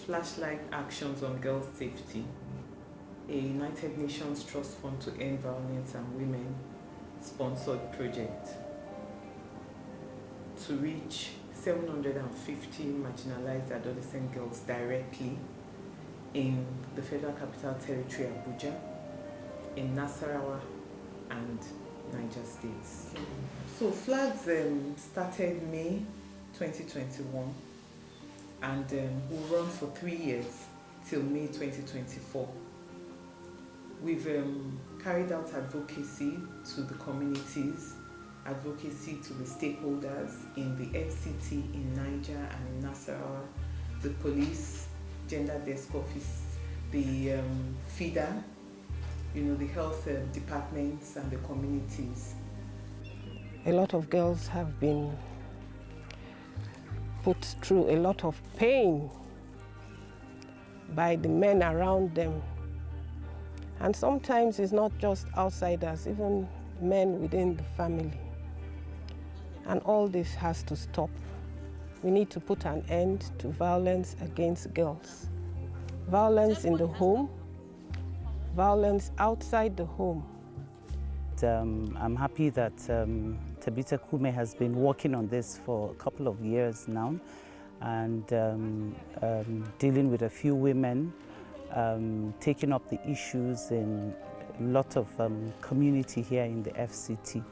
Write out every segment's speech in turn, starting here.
Flashlight Actions on Girls' Safety, a United Nations Trust Fund to End Violence and Women sponsored project to reach 750 marginalized adolescent girls directly in the Federal Capital Territory, Abuja, in Nasarawa and Niger States. So flags started May 2021 and will run for 3 years till May 2024. We've carried out advocacy to the communities, advocacy to the stakeholders in the FCT in Niger and in Nasarawa, the police, gender desk office, the feeder, the health departments and the communities. A lot of girls have been put through a lot of pain by the men around them. And sometimes it's not just outsiders, even men within the family. And all this has to stop. We need to put an end to violence against girls. Violence in the home, violence outside the home. I'm happy that Tabitha Cumi has been working on this for a couple of years now and dealing with a few women, taking up the issues in a lot of community here in the FCT.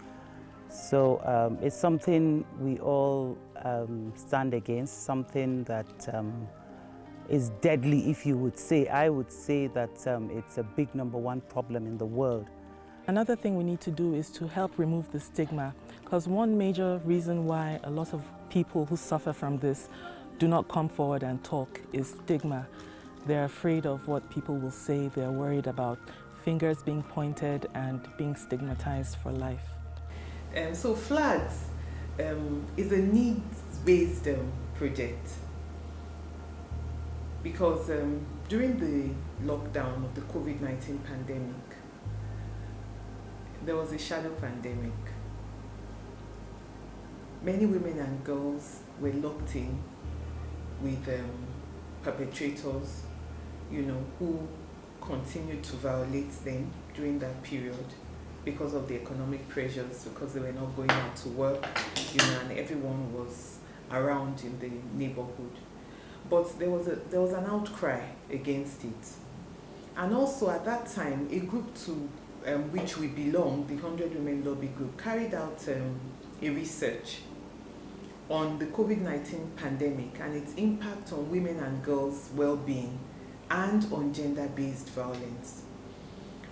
So it's something we all stand against, something that is deadly, if you would say. I would say that it's a big #1 problem in the world. Another thing we need to do is to help remove the stigma, because one major reason why a lot of people who suffer from this do not come forward and talk is stigma. They're afraid of what people will say, they're worried about fingers being pointed and being stigmatized for life. So Flags is a needs-based project because during the lockdown of the COVID-19 pandemic, there was a shadow pandemic. Many women and girls were locked in with perpetrators, who continued to violate them during that period because of the economic pressures, because they were not going out to work, and everyone was around in the neighborhood. But there was an outcry against it. And also at that time, a group to which we belong, the 100 Women Lobby Group, carried out a research on the COVID-19 pandemic and its impact on women and girls' well-being and on gender-based violence.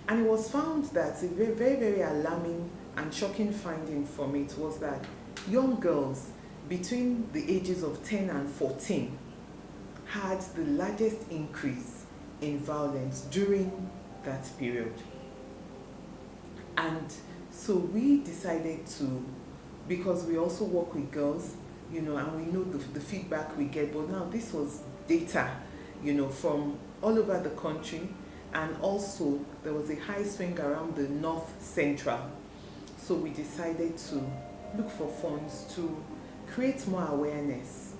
And it was found that a very, very, very alarming and shocking finding from it was that young girls between the ages of 10 and 14 had the largest increase in violence during that period. And so we decided to, because we also work with girls, and we know the feedback we get, but now this was data, from all over the country, and also there was a high swing around the North Central. So we decided to look for funds to create more awareness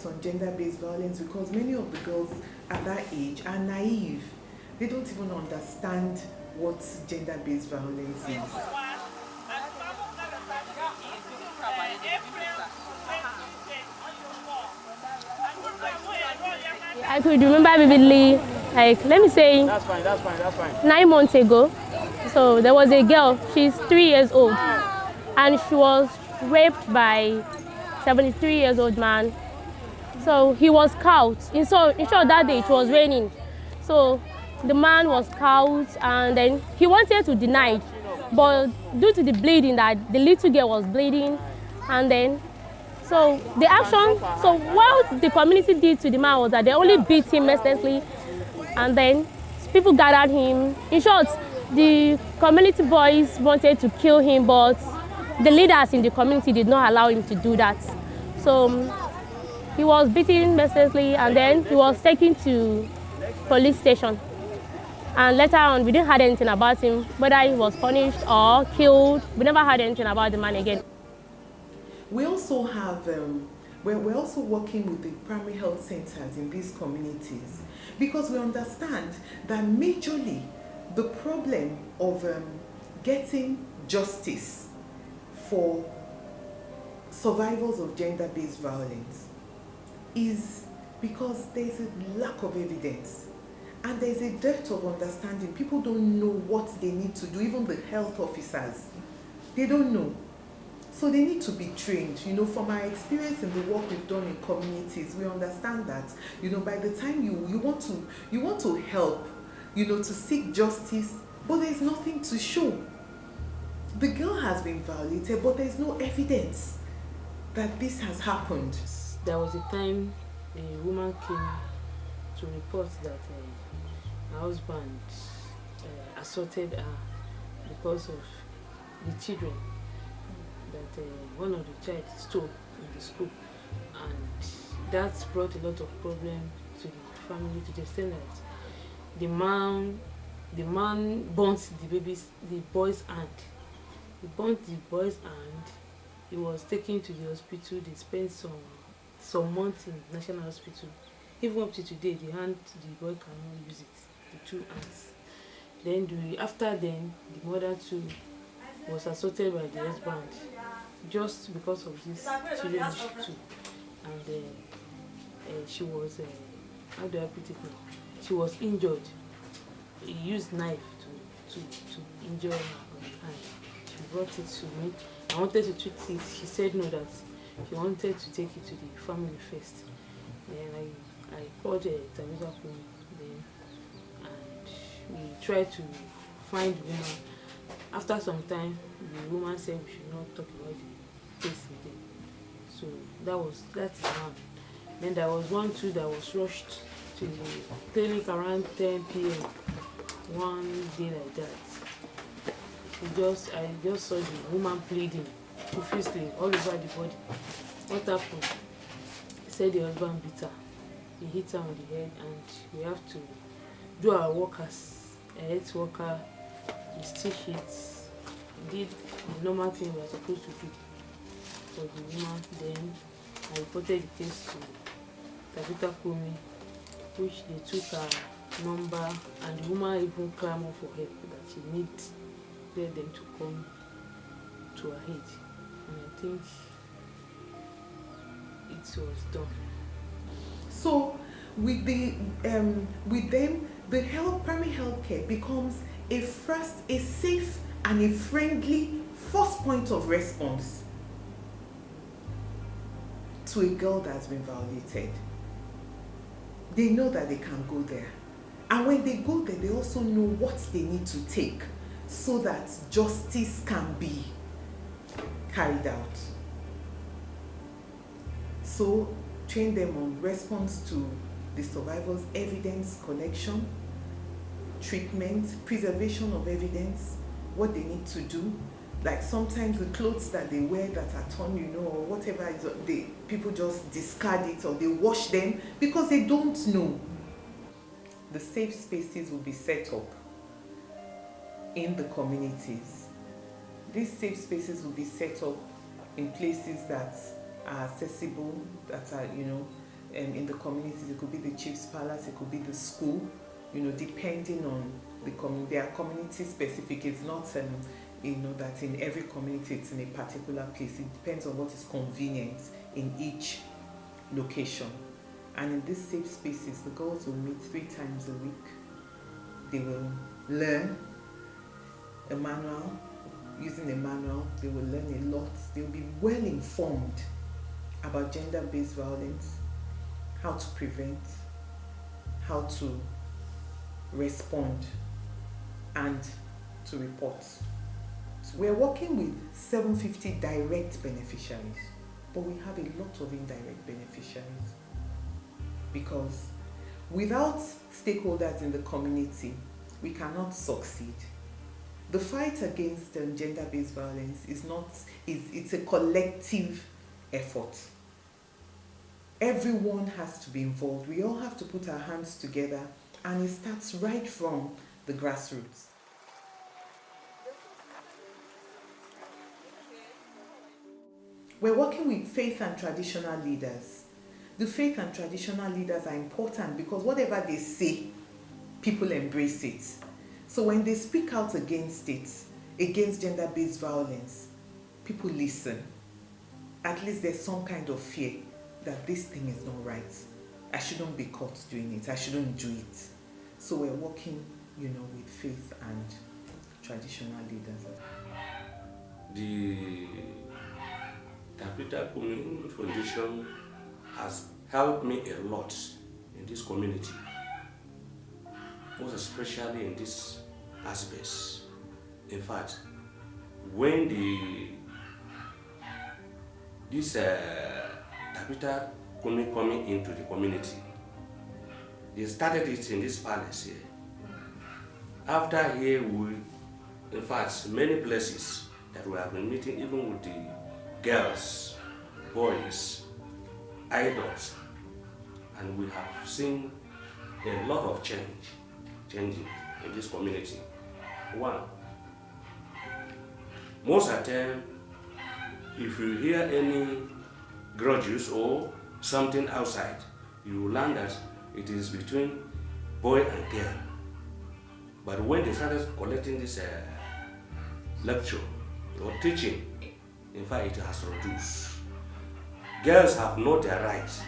on gender-based violence, because many of the girls at that age are naive. They don't even understand what gender-based violence is. I could remember vividly, let me say, that's fine. 9 months ago. So there was a girl, she's 3 years old, and she was raped by a 73-year-old man. So he was caught. In short, that day it was raining. So the man was caught, and then he wanted to deny it, but due to the bleeding, that the little girl was bleeding, and then so the action, so what the community did to the man was that they only beat him mercilessly, and then people gathered him. In short, the community boys wanted to kill him, but the leaders in the community did not allow him to do that. So he was beaten mercilessly, and then he was taken to police station. And later on, we didn't hear anything about him, whether he was punished or killed. We never heard anything about the man again. We also have We're also working with the primary health centers in these communities because we understand that majorly the problem of getting justice for survivors of gender-based violence is because there's a lack of evidence and there's a dearth of understanding. People don't know what they need to do, even the health officers. They don't know. So they need to be trained. You know, from our experience in the work we've done in communities, we understand that, you know, by the time you want to help, you know, to seek justice, but there's nothing to show. The girl has been violated, but there's no evidence that this has happened. There was a time a woman came to report that her husband assaulted her because of the children that one of the child stole in the school, and that brought a lot of problem to the family, to the extent that the man burnt the boy's hand. He burnt the boy's hand. He was taken to the hospital. They spent some months in National Hospital. Even up to today, the boy cannot use it, the two hands. Then after then, the mother too was assaulted by the husband, just because of this children issue too. And she was, how do I put it now? She was injured. He used knife to injure her on the hand. She brought it to me. I wanted to treat it. She said no, that she wanted to take it to the family first. Then I called Tabitha Cumi then, and we tried to find the woman. After some time, the woman said we should not talk about the case again. So that is one. Then there was one too that was rushed to the clinic around 10 p.m. one day like that. I just saw the woman bleeding profusely all over the body. What happened? He said the husband beat her. He hit her on the head, and we have to do our work as a health worker. We stitch it, did the normal thing we are supposed to do for the woman. Then I reported the case to Tabitha Cumi, which they took her number, and the woman even clamored for help that she needs them to come to her aid. And I think it was done. So with them, the primary health care becomes a safe and a friendly first point of response to a girl that's been violated. They know that they can go there. And when they go there, they also know what they need to take so that justice can be carried out. So train them on response to the survivor's evidence collection, treatment, preservation of evidence, what they need to do. Like sometimes the clothes that they wear that are torn, you know, or whatever, people just discard it or they wash them because they don't know. The safe spaces will be set up in the communities. These safe spaces will be set up in places that are accessible, that are, you know, in the communities. It could be the chief's palace, it could be the school, you know, depending on the community. They are community specific. It's not, you know, that in every community it's in a particular place. It depends on what is convenient in each location. And in these safe spaces, the girls will meet 3 times a week. They will learn a manual. Using a manual, they will learn a lot. They will be well informed about gender-based violence, how to prevent, how to respond, and to report. So we're working with 750 direct beneficiaries, but we have a lot of indirect beneficiaries because without stakeholders in the community, we cannot succeed. The fight against gender-based violence it's a collective effort. Everyone has to be involved. We all have to put our hands together, and it starts right from the grassroots. We're working with faith and traditional leaders. The faith and traditional leaders are important because whatever they say, people embrace it. So when they speak out against it, against gender-based violence, people listen. At least there's some kind of fear that this thing is not right. I shouldn't be caught doing it. I shouldn't do it. So we're working, with faith and traditional leaders. The Tabitha Cumi Foundation has helped me a lot in this community, most especially in these aspects. In fact, when this Tabitha Cumi coming into the community, they started it in this palace here. After here, in fact, many places that we have been meeting, even with the girls, boys, idols, and we have seen a lot of changing in this community. One, most of the time, if you hear any grudges or something outside, you will learn that it is between boy and girl. But when they started collecting this lecture or teaching, in fact, it has reduced. Girls have known their rights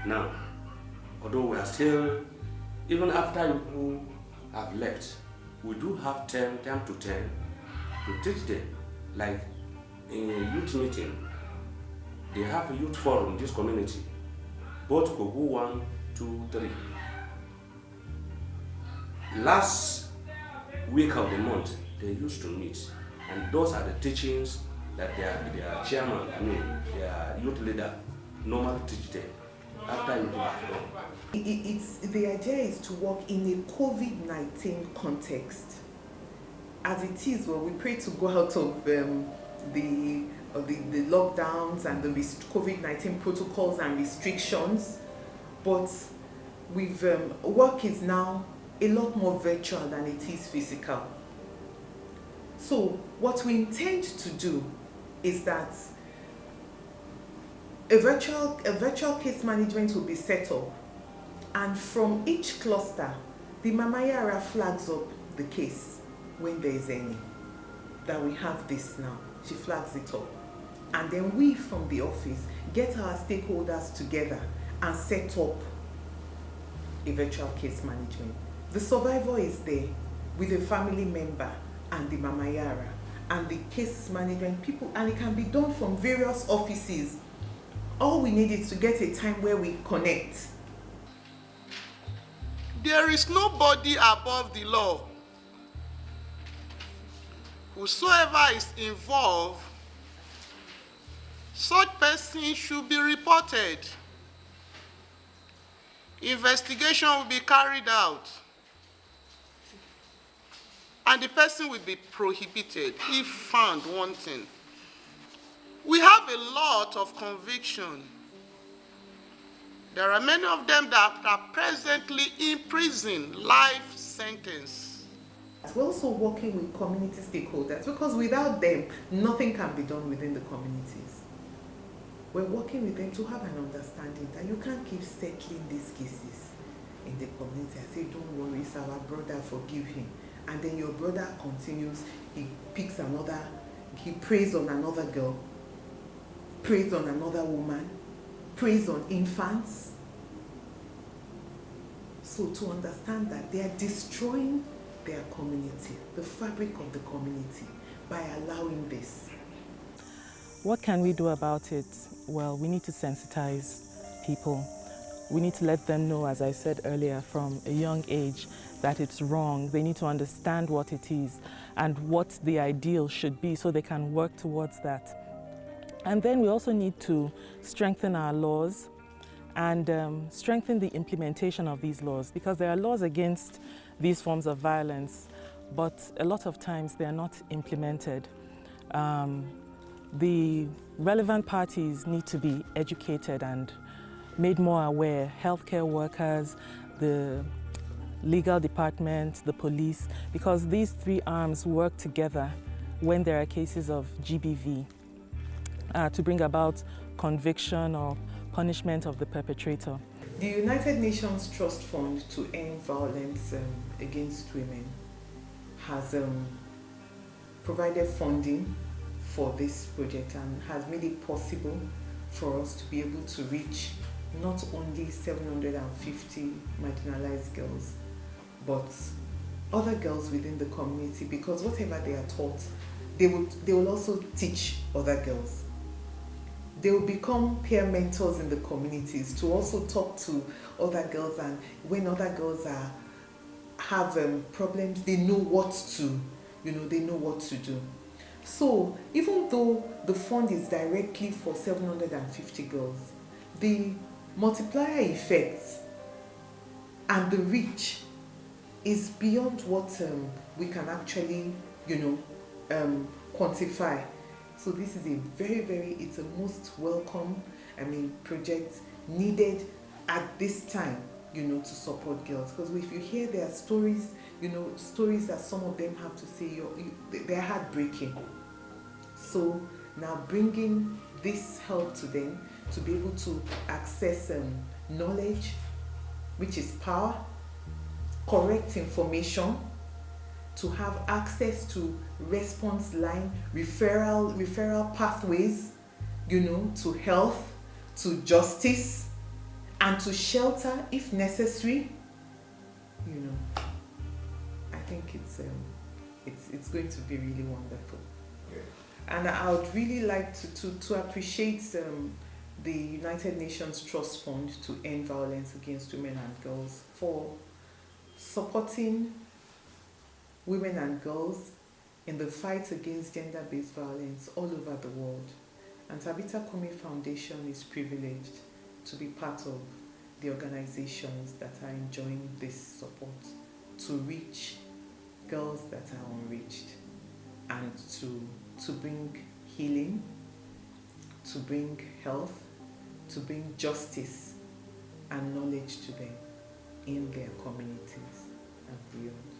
now, although we are still, even after you have left, we do have time to time to teach them. Like in a youth meeting, they have a youth forum in this community, both Kogu 1, 2, 3. Last week of the month, they used to meet, and those are the teachings that their chairman, their youth leader, normally teach them after you have done. The idea is to work in a COVID-19 context. As it is, we pray to go out of the lockdowns and the COVID-19 protocols and restrictions, but work is now a lot more virtual than it is physical. So what we intend to do is that a virtual case management will be set up, and from each cluster, the Mama Yara flags up the case when there is any. That we have this now, she flags it up. And then we from the office get our stakeholders together and set up a virtual case management. The survivor is there with a family member and the Mama Yara and the case management people, and it can be done from various offices. All we need is to get a time where we connect. There is nobody above the law. Whosoever is involved, such person should be reported. Investigation will be carried out, and the person will be prohibited if found wanting. We have a lot of conviction. There are many of them that are presently in prison, life sentence. We're also working with community stakeholders because without them, nothing can be done within the communities. We're working with them to have an understanding that you can't keep settling these cases in the community. I say, don't worry, it's our brother, forgive him. And then your brother continues, he picks another, he preys on another girl, preys on another woman, preys on infants. So to understand that they are destroying their community, the fabric of the community, by allowing this. What can we do about it? Well, we need to sensitize people. We need to let them know, as I said earlier, from a young age, that it's wrong. They need to understand what it is and what the ideal should be so they can work towards that. And then we also need to strengthen our laws and strengthen the implementation of these laws, because there are laws against these forms of violence, but a lot of times they are not implemented. The relevant parties need to be educated and made more aware, healthcare workers, the legal department, the police, because these three arms work together when there are cases of GBV. to bring about conviction or punishment of the perpetrator. The United Nations Trust Fund to End Violence Against Women has provided funding for this project and has made it possible for us to be able to reach not only 750 marginalized girls, but other girls within the community, because whatever they are taught, they will also teach other girls. They will become peer mentors in the communities to also talk to other girls, and when other girls have problems, they know what to, they know what to do. So even though the fund is directly for 750 girls, the multiplier effect and the reach is beyond what we can actually, quantify. So this is a it's a most welcome, project needed at this time, to support girls. Because if you hear their stories, stories that some of them have to say, they're heartbreaking. So now bringing this help to them to be able to access knowledge, which is power, correct information, to have access to response line, referral pathways, to health, to justice, and to shelter if necessary. I think it's going to be really wonderful. And I would really like to appreciate the United Nations Trust Fund to End Violence Against Women and Girls for supporting women and girls in the fight against gender-based violence all over the world. And Tabitha Cumi Foundation is privileged to be part of the organizations that are enjoying this support to reach girls that are unreached, and to bring healing, to bring health, to bring justice and knowledge to them in their communities and beyond.